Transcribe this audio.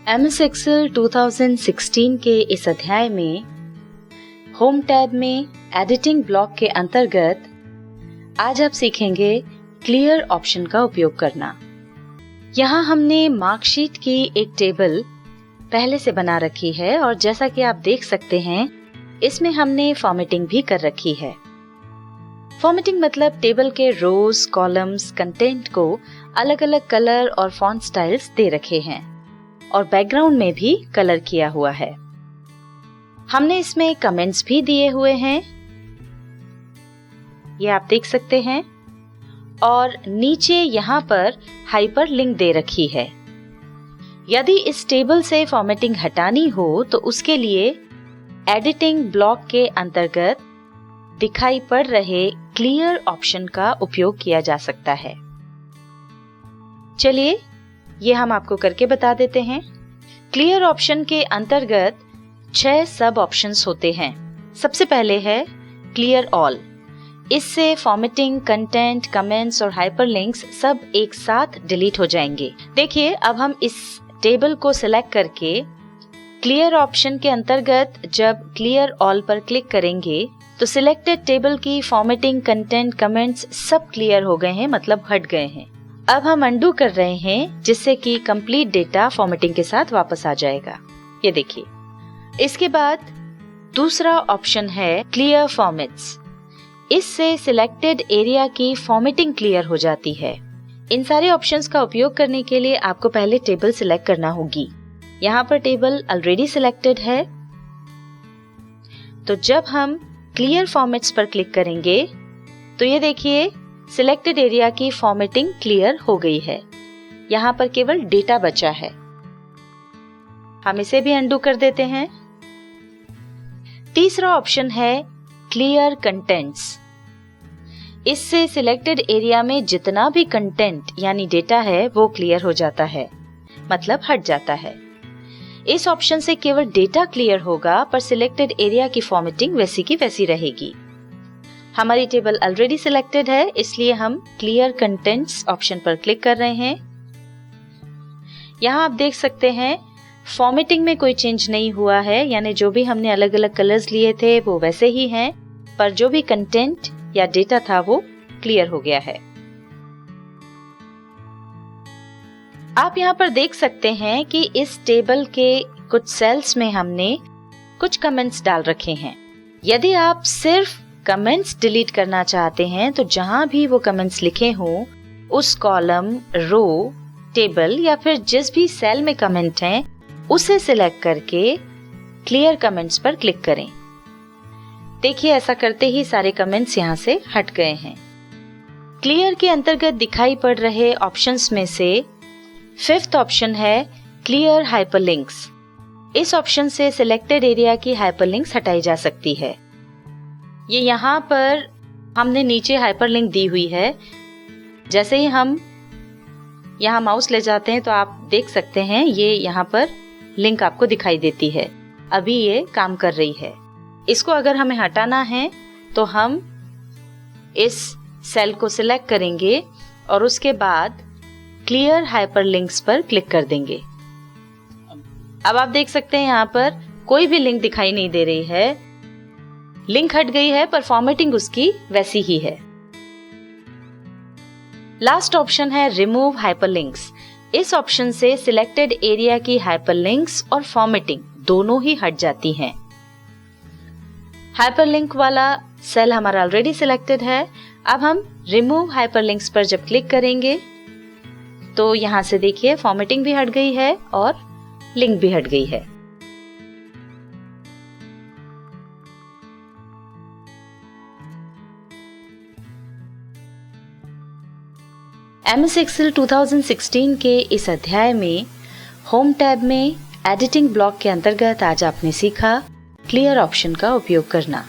MS Excel 2016 के इस अध्याय में होम टैब में एडिटिंग ब्लॉक के अंतर्गत आज आप सीखेंगे क्लियर ऑप्शन का उपयोग करना। यहाँ हमने मार्कशीट की एक टेबल पहले से बना रखी है और जैसा कि आप देख सकते हैं इसमें हमने फॉर्मेटिंग भी कर रखी है। फॉर्मेटिंग मतलब टेबल के रोज, कॉलम्स, कंटेंट को अलग अलग कलर और फॉन्ट स्टाइल्स दे रखे हैं और बैकग्राउंड में भी कलर किया हुआ है। हमने इसमें कमेंट्स भी दिए हुए हैं, ये आप देख सकते हैं, और नीचे यहाँ पर हाइपर लिंक दे रखी है। यदि इस टेबल से फॉर्मेटिंग हटानी हो तो उसके लिए एडिटिंग ब्लॉक के अंतर्गत दिखाई पड़ रहे क्लियर ऑप्शन का उपयोग किया जा सकता है। चलिए ये हम आपको करके बता देते हैं। क्लियर ऑप्शन के अंतर्गत 6 सब ऑप्शंस होते हैं। सबसे पहले है क्लियर ऑल। इससे फॉर्मेटिंग, कंटेंट, कमेंट्स और हाइपरलिंक्स सब एक साथ डिलीट हो जाएंगे। देखिए अब हम इस टेबल को सिलेक्ट करके क्लियर ऑप्शन के अंतर्गत जब क्लियर ऑल पर क्लिक करेंगे तो सिलेक्टेड टेबल की फॉर्मेटिंग, कंटेंट, कमेंट्स सब क्लियर हो गए हैं, मतलब हट गए हैं। अब हम अनडू कर रहे हैं जिससे कि कंप्लीट डेटा फॉर्मेटिंग के साथ वापस आ जाएगा। ये देखिए। इसके बाद दूसरा ऑप्शन है क्लियर फॉर्मेट्स। इससे सिलेक्टेड एरिया की फॉर्मेटिंग क्लियर हो जाती है। इन सारे ऑप्शंस का उपयोग करने के लिए आपको पहले टेबल सिलेक्ट करना होगी। यहाँ पर टेबल ऑलरेडी सिलेक्टेड है, तो जब हम क्लियर फॉर्मेट्स पर क्लिक करेंगे तो ये देखिए सिलेक्टेड एरिया की फॉर्मेटिंग क्लियर हो गई है। यहाँ पर केवल डेटा बचा है। हम इसे भी अनडू कर देते हैं। तीसरा ऑप्शन है क्लियर कंटेंट्स। इससे सिलेक्टेड एरिया में जितना भी कंटेंट यानी डेटा है वो क्लियर हो जाता है, मतलब हट जाता है। इस ऑप्शन से केवल डेटा क्लियर होगा पर सिलेक्टेड एरिया की फॉर्मेटिंग वैसी की वैसी रहेगी। हमारी टेबल ऑलरेडी सिलेक्टेड है, इसलिए हम क्लियर कंटेंट्स ऑप्शन पर क्लिक कर रहे हैं। यहाँ आप देख सकते हैं फॉर्मेटिंग में कोई चेंज नहीं हुआ है, यानी जो भी हमने अलग अलग कलर्स लिए थे वो वैसे ही हैं, पर जो भी कंटेंट या डेटा था वो क्लियर हो गया है। आप यहाँ पर देख सकते हैं कि इस टेबल के कुछ सेल्स में हमने कुछ कमेंट्स डाल रखे हैं। यदि आप सिर्फ कमेंट्स डिलीट करना चाहते हैं तो जहां भी वो कमेंट्स लिखे हों उस कॉलम, रो, टेबल या फिर जिस भी सेल में कमेंट हैं उसे सिलेक्ट करके क्लियर कमेंट्स पर क्लिक करें। देखिए ऐसा करते ही सारे कमेंट्स यहाँ से हट गए हैं। क्लियर के अंतर्गत दिखाई पड़ रहे ऑप्शंस में से 5th ऑप्शन है क्लियर हाइपरलिंक्स। इस ऑप्शन से सिलेक्टेड एरिया की हाइपरलिंक्स हटाई जा सकती है। ये यहाँ पर हमने नीचे हाइपरलिंक दी हुई है। जैसे ही हम यहाँ माउस ले जाते हैं तो आप देख सकते हैं ये यहाँ पर लिंक आपको दिखाई देती है। अभी ये काम कर रही है। इसको अगर हमें हटाना है तो हम इस सेल को सिलेक्ट करेंगे और उसके बाद क्लियर हाइपरलिंक्स पर क्लिक कर देंगे। अब आप देख सकते हैं यहाँ पर कोई भी लिंक दिखाई नहीं दे रही है। लिंक हट गई है पर फॉर्मेटिंग उसकी वैसी ही है। लास्ट ऑप्शन है रिमूव हाइपरलिंक्स। इस ऑप्शन से सिलेक्टेड एरिया की हाइपरलिंक्स और फॉर्मेटिंग दोनों ही हट जाती हैं। हाइपरलिंक वाला सेल हमारा ऑलरेडी सिलेक्टेड है। अब हम रिमूव हाइपरलिंक्स पर जब क्लिक करेंगे तो यहां से देखिए फॉर्मेटिंग भी हट गई है और लिंक भी हट गई है। MS Excel 2016 के इस अध्याय में होम टैब में एडिटिंग ब्लॉक के अंतर्गत आज आपने सीखा क्लियर ऑप्शन का उपयोग करना।